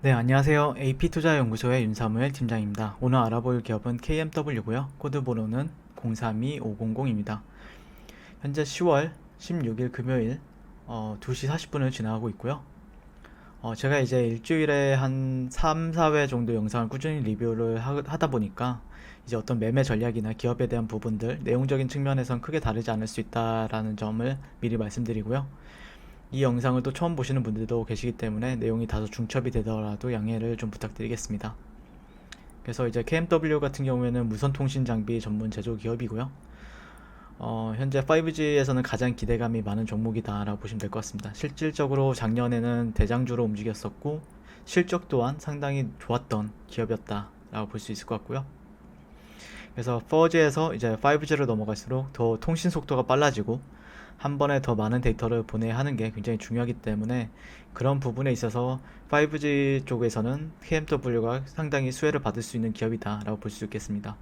네, 안녕하세요. AP투자연구소의 윤사무엘 팀장입니다. 오늘 알아볼 기업은 KMW고요. 코드 번호는 032500입니다. 현재 10월 16일 금요일 2시 40분을 지나가고 있고요. 제가 이제 일주일에 한 3, 4회 정도 영상을 꾸준히 리뷰를 하다 보니까 이제 어떤 매매 전략이나 기업에 대한 부분들, 내용적인 측면에선 크게 다르지 않을 수 있다라는 점을 미리 말씀드리고요. 이 영상을 또 처음 보시는 분들도 계시기 때문에 내용이 다소 중첩이 되더라도 양해를 좀 부탁드리겠습니다. 그래서 이제 KMW 같은 경우에는 무선 통신 장비 전문 제조 기업이고요. 현재 5G에서는 가장 기대감이 많은 종목이다라고 보시면 될 것 같습니다. 실질적으로 작년에는 대장주로 움직였었고 실적 또한 상당히 좋았던 기업이었다라고 볼 수 있을 것 같고요. 그래서 4G에서 이제 5G로 넘어갈수록 더 통신 속도가 빨라지고 한 번에 더 많은 데이터를 보내야 하는 게 굉장히 중요하기 때문에 그런 부분에 있어서 5G 쪽에서는 KMW가 상당히 수혜를 받을 수 있는 기업이다라고 볼 수 있겠습니다.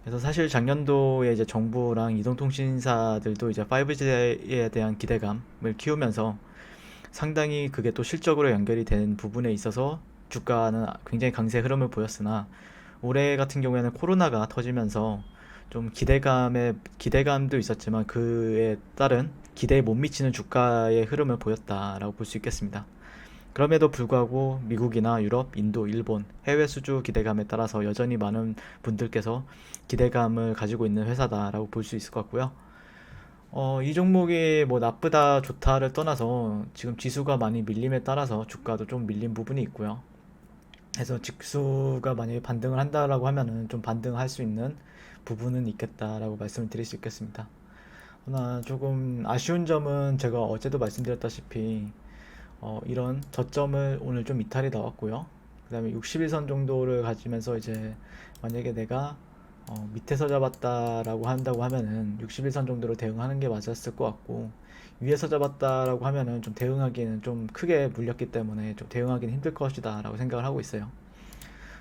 그래서 사실 작년도에 이제 정부랑 이동통신사들도 이제 5G에 대한 기대감을 키우면서 상당히 그게 또 실적으로 연결이 된 부분에 있어서 주가는 굉장히 강세 흐름을 보였으나 올해 같은 경우에는 코로나가 터지면서 좀 기대감도 있었지만 그에 따른 기대에 못 미치는 주가의 흐름을 보였다라고 볼 수 있겠습니다. 그럼에도 불구하고 미국이나 유럽, 인도, 일본 해외 수주 기대감에 따라서 여전히 많은 분들께서 기대감을 가지고 있는 회사다라고 볼 수 있을 것 같고요. 이 종목이 뭐 나쁘다 좋다를 떠나서 지금 지수가 많이 밀림에 따라서 주가도 좀 밀린 부분이 있고요. 그래서 지수가 만약에 반등을 한다라고 하면은 좀 반등할 수 있는 부분은 있겠다라고 말씀을 드릴 수 있겠습니다. 그러나 조금 아쉬운 점은 제가 어제도 말씀드렸다시피 이런 저점을 오늘 좀 이탈이 나왔고요. 그 다음에 61선 정도를 가지면서 이제 만약에 내가 밑에서 잡았다라고 한다고 하면은 61선 정도로 대응하는 게 맞았을 것 같고 위에서 잡았다라고 하면은 좀 대응하기는 좀 크게 물렸기 때문에 좀 대응하기는 힘들 것이다 라고 생각을 하고 있어요.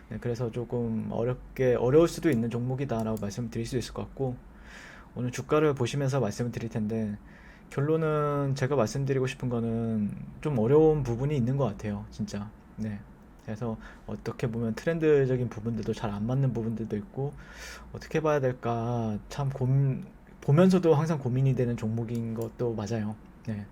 네, 그래서 조금 어려울 수도 있는 종목이다라고 말씀을 드릴 수 있을 것 같고 오늘 주가를 보시면서 말씀을 드릴 텐데 결론은 제가 말씀드리고 싶은 거는 좀 어려운 부분이 있는 것 같아요, 진짜. 네. 그래서 어떻게 보면 트렌드적인 부분들도 잘 안 맞는 부분들도 있고 어떻게 봐야 될까 참 보면서도 항상 고민이 되는 종목인 것도 맞아요. 네.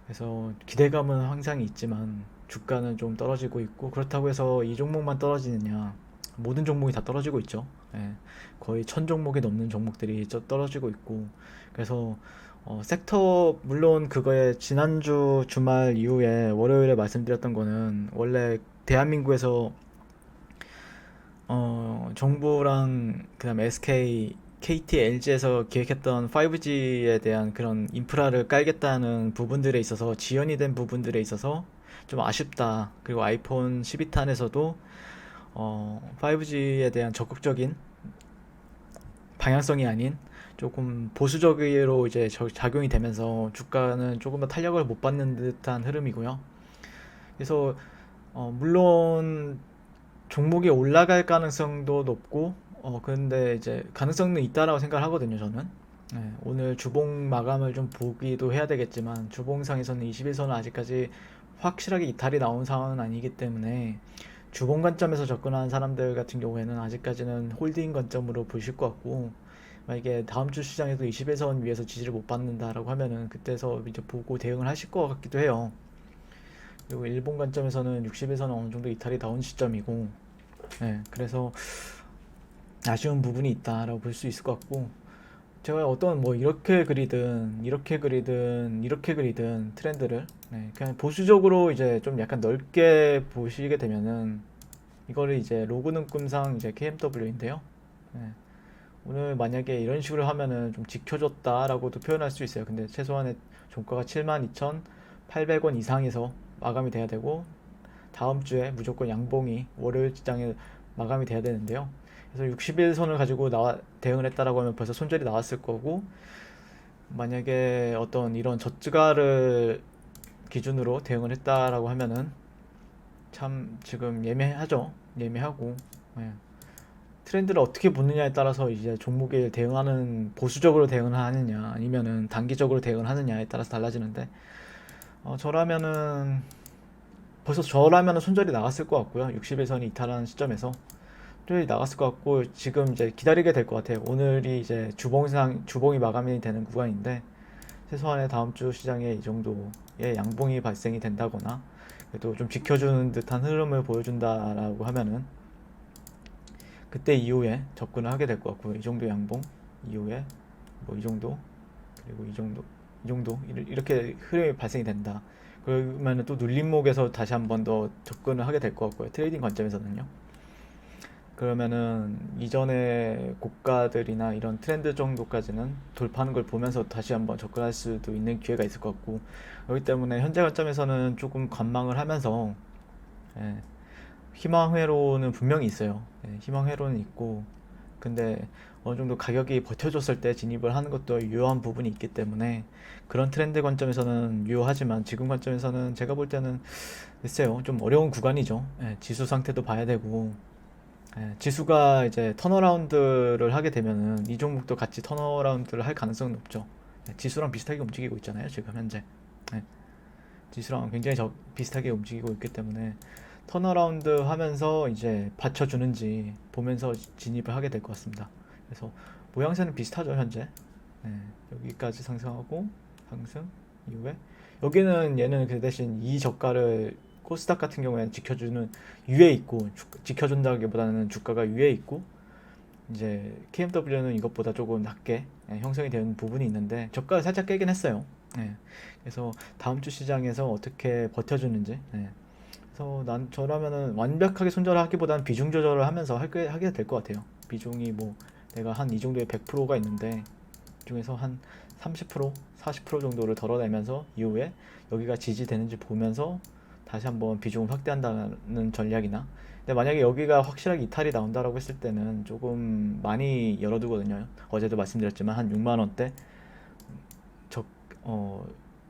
그래서 기대감은 항상 있지만 주가는 좀 떨어지고 있고 그렇다고 해서 이 종목만 떨어지느냐 모든 종목이 다 떨어지고 있죠. 예, 거의 1000종목이 넘는 종목들이 떨어지고 있고 그래서 섹터 물론 그거에 지난주 주말 이후에 월요일에 말씀드렸던 거는 원래 대한민국에서 정부랑 그다음에 SK, KT, LG에서 기획했던 5G에 대한 그런 인프라를 깔겠다는 부분들에 있어서 지연이 된 부분들에 있어서 좀 아쉽다. 그리고 아이폰 12탄에서도 5G에 대한 적극적인 방향성이 아닌 조금 보수적으로 이제 작용이 되면서 주가는 조금 더 탄력을 못 받는 듯한 흐름이고요. 그래서 물론 종목이 올라갈 가능성도 높고 근데 이제 가능성은 있다라고 생각을 하거든요 저는. 네, 오늘 주봉 마감을 좀 보기도 해야 되겠지만 주봉상에서는 21선은 아직까지 확실하게 이탈이 나온 상황은 아니기 때문에 주봉 관점에서 접근하는 사람들 같은 경우에는 아직까지는 홀딩 관점으로 보실 것 같고 만약에 다음 주 시장에도 21선 위에서 지지를 못 받는다라고 하면은 그때서 이제 보고 대응을 하실 것 같기도 해요. 그리고 일본 관점에서는 60에서는 어느 정도 이탈이 나온 시점이고 네, 그래서 아쉬운 부분이 있다라고 볼 수 있을 것 같고 제가 어떤 뭐 이렇게 그리든 이렇게 그리든 이렇게 그리든 트렌드를 네, 그냥 보수적으로 이제 좀 약간 넓게 보시게 되면은 이거를 이제 로그 눈금상 이제 KMW인데요. 네, 오늘 만약에 이런 식으로 하면은 좀 지켜줬다라고도 표현할 수 있어요. 근데 최소한의 종가가 72,800원 이상에서 마감이 돼야 되고 다음 주에 무조건 양봉이 월요일 시장에 마감이 돼야 되는데요. 그래서 60일선을 가지고 대응을 했다라고 하면 벌써 손절이 나왔을 거고 만약에 어떤 이런 저가를 기준으로 대응을 했다라고 하면은 참 지금 예매하죠. 예매하고 예. 트렌드를 어떻게 보느냐에 따라서 이제 종목에 대응하는 보수적으로 대응을 하느냐 아니면은 단기적으로 대응을 하느냐에 따라서 달라지는데 저라면은 벌써 저라면 손절이 나갔을 것 같고요. 60일선이 이탈하는 시점에서 손절이 나갔을 것 같고 지금 이제 기다리게 될 것 같아요. 오늘이 이제 주봉이 마감이 되는 구간인데 최소한의 다음 주 시장에 이 정도의 양봉이 발생이 된다거나 그래도 좀 지켜주는 듯한 흐름을 보여준다라고 하면은 그때 이후에 접근을 하게 될 것 같고요. 이 정도 양봉 이후에 뭐 이 정도 그리고 이 정도 이렇게 흐름이 발생이 된다. 그러면은 또 눌림목에서 다시 한 번 더 접근을 하게 될 것 같고요. 트레이딩 관점에서는요. 그러면은 이전의 고가들이나 이런 트렌드 정도까지는 돌파하는 걸 보면서 다시 한번 접근할 수도 있는 기회가 있을 것 같고 그렇기 때문에 현재 관점에서는 조금 관망을 하면서 예, 희망회로는 분명히 있어요. 예, 희망회로는 있고 근데 어느 정도 가격이 버텨줬을 때 진입을 하는 것도 유효한 부분이 있기 때문에 그런 트렌드 관점에서는 유효하지만 지금 관점에서는 제가 볼 때는 글쎄요 좀 어려운 구간이죠. 예, 지수 상태도 봐야 되고 예, 지수가 이제 턴어라운드를 하게 되면은 이 종목도 같이 턴어라운드를 할 가능성은 높죠. 예, 지수랑 비슷하게 움직이고 있잖아요, 지금 현재. 예, 지수랑 굉장히 비슷하게 움직이고 있기 때문에 턴어라운드 하면서 이제 받쳐주는지 보면서 진입을 하게 될 것 같습니다. 그래서 모양새는 비슷하죠, 현재. 예, 여기까지 상승하고 상승 이후에 여기는 얘는 그 대신 이 저가를 코스닥 같은 경우에는 지켜주는 위에 있고 지켜준다기보다는 주가가 위에 있고 이제 KMW는 이것보다 조금 낮게 형성이 되는 부분이 있는데 저가를 살짝 깨긴 했어요. 예, 그래서 다음 주 시장에서 어떻게 버텨주는지 그래서 저라면은 완벽하게 손절하기보다는 비중 조절을 하면서 하게 될 것 같아요. 비중이 뭐 내가 한 이 정도의 100%가 있는데 이 중에서 한 30%, 40% 정도를 덜어내면서 이후에 여기가 지지되는지 보면서 다시 한번 비중을 확대한다는 전략이나 근데 만약에 여기가 확실하게 이탈이 나온다라고 했을 때는 조금 많이 열어두거든요. 어제도 말씀드렸지만 한 6만 원대 적,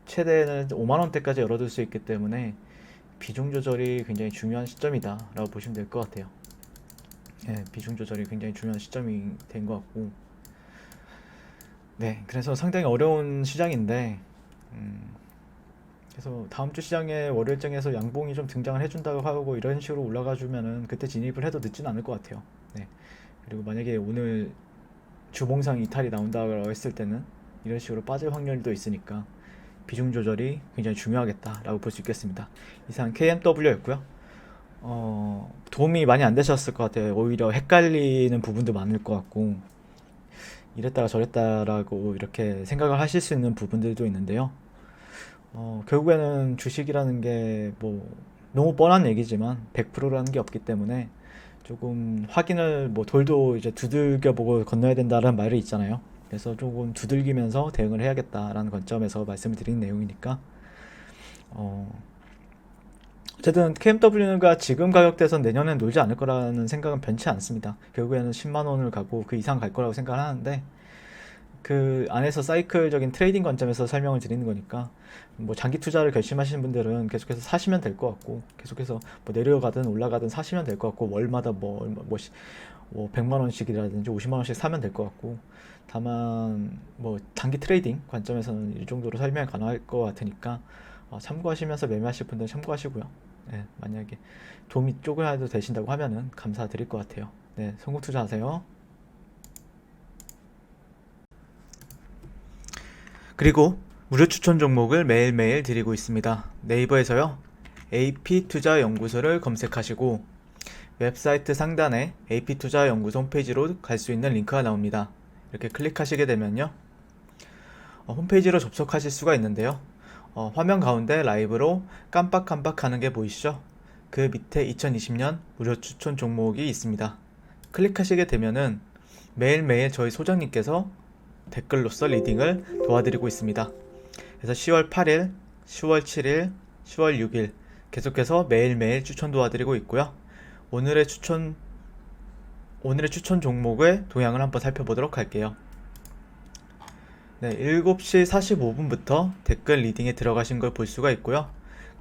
최대는 5만 원대까지 열어둘 수 있기 때문에 비중 조절이 굉장히 중요한 시점이다 라고 보시면 될 것 같아요. 예, 비중 조절이 굉장히 중요한 시점이 된 것 같고 네, 그래서 상당히 어려운 시장인데 그래서 다음 주 시장에 월요일장에서 양봉이 좀 등장을 해준다고 하고 이런 식으로 올라가 주면은 그때 진입을 해도 늦진 않을 것 같아요. 네. 그리고 만약에 오늘 주봉상 이탈이 나온다고 했을 때는 이런 식으로 빠질 확률도 있으니까 비중 조절이 굉장히 중요하겠다라고 볼 수 있겠습니다. 이상 KMW였고요. 도움이 많이 안 되셨을 것 같아요. 오히려 헷갈리는 부분도 많을 것 같고 이랬다가 저랬다라고 이렇게 생각을 하실 수 있는 부분들도 있는데요. 결국에는 주식이라는 게 뭐 너무 뻔한 얘기지만 100%라는 게 없기 때문에 조금 확인을 뭐 돌도 이제 두들겨 보고 건너야 된다는 말이 있잖아요. 그래서 조금 두들기면서 대응을 해야겠다라는 관점에서 말씀을 드린 내용이니까 어쨌든 KMW가 지금 가격대에서 내년엔 놀지 않을 거라는 생각은 변치 않습니다. 결국에는 10만 원을 가고 그 이상 갈 거라고 생각을 하는데 그 안에서 사이클적인 트레이딩 관점에서 설명을 드리는 거니까 뭐 장기 투자를 결심하시는 분들은 계속해서 사시면 될 것 같고 계속해서 뭐 내려가든 올라가든 사시면 될 것 같고 월마다 뭐 100만 원씩이라든지 50만 원씩 사면 될 것 같고 다만 뭐 단기 트레이딩 관점에서는 이 정도로 설명이 가능할 것 같으니까 참고하시면서 매매하실 분들은 참고하시고요. 네, 만약에 도움이 조금이라도 되신다고 하면은 감사드릴 것 같아요. 네, 성공 투자하세요. 그리고 무료 추천 종목을 매일매일 드리고 있습니다. 네이버에서요. AP투자연구소를 검색하시고 웹사이트 상단에 AP투자연구소 홈페이지로 갈 수 있는 링크가 나옵니다. 이렇게 클릭하시게 되면요. 홈페이지로 접속하실 수가 있는데요. 화면 가운데 라이브로 깜빡깜빡 하는 게 보이시죠? 그 밑에 2020년 무료 추천 종목이 있습니다. 클릭하시게 되면은 매일매일 저희 소장님께서 댓글로서 리딩을 도와드리고 있습니다. 그래서 10월 8일, 10월 7일, 10월 6일 계속해서 매일매일 추천 도와드리고 있고요. 오늘의 추천 종목의 동향을 한번 살펴보도록 할게요. 네, 7시 45분부터 댓글 리딩에 들어가신 걸 볼 수가 있고요.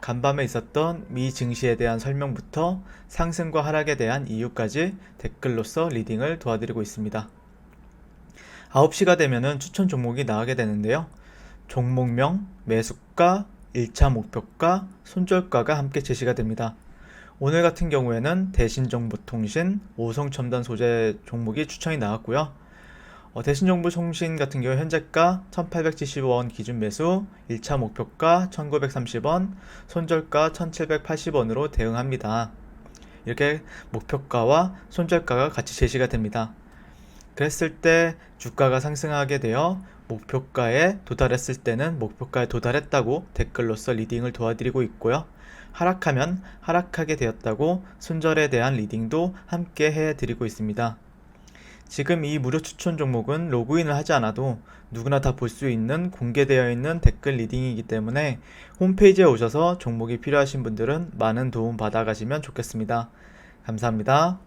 간밤에 있었던 미 증시에 대한 설명부터 상승과 하락에 대한 이유까지 댓글로서 리딩을 도와드리고 있습니다. 9시가 되면은 추천 종목이 나가게 되는데요. 종목명, 매수가, 1차 목표가, 손절가가 함께 제시가 됩니다. 오늘 같은 경우에는 대신정보통신, 오성첨단 소재 종목이 추천이 나왔고요. 대신정보통신 같은 경우 현재가 1875원 기준 매수, 1차 목표가 1930원, 손절가 1780원으로 대응합니다. 이렇게 목표가와 손절가가 같이 제시가 됩니다. 그랬을 때 주가가 상승하게 되어 목표가에 도달했을 때는 목표가에 도달했다고 댓글로서 리딩을 도와드리고 있고요. 하락하면 하락하게 되었다고 손절에 대한 리딩도 함께 해드리고 있습니다. 지금 이 무료 추천 종목은 로그인을 하지 않아도 누구나 다 볼 수 있는 공개되어 있는 댓글 리딩이기 때문에 홈페이지에 오셔서 종목이 필요하신 분들은 많은 도움 받아가시면 좋겠습니다. 감사합니다.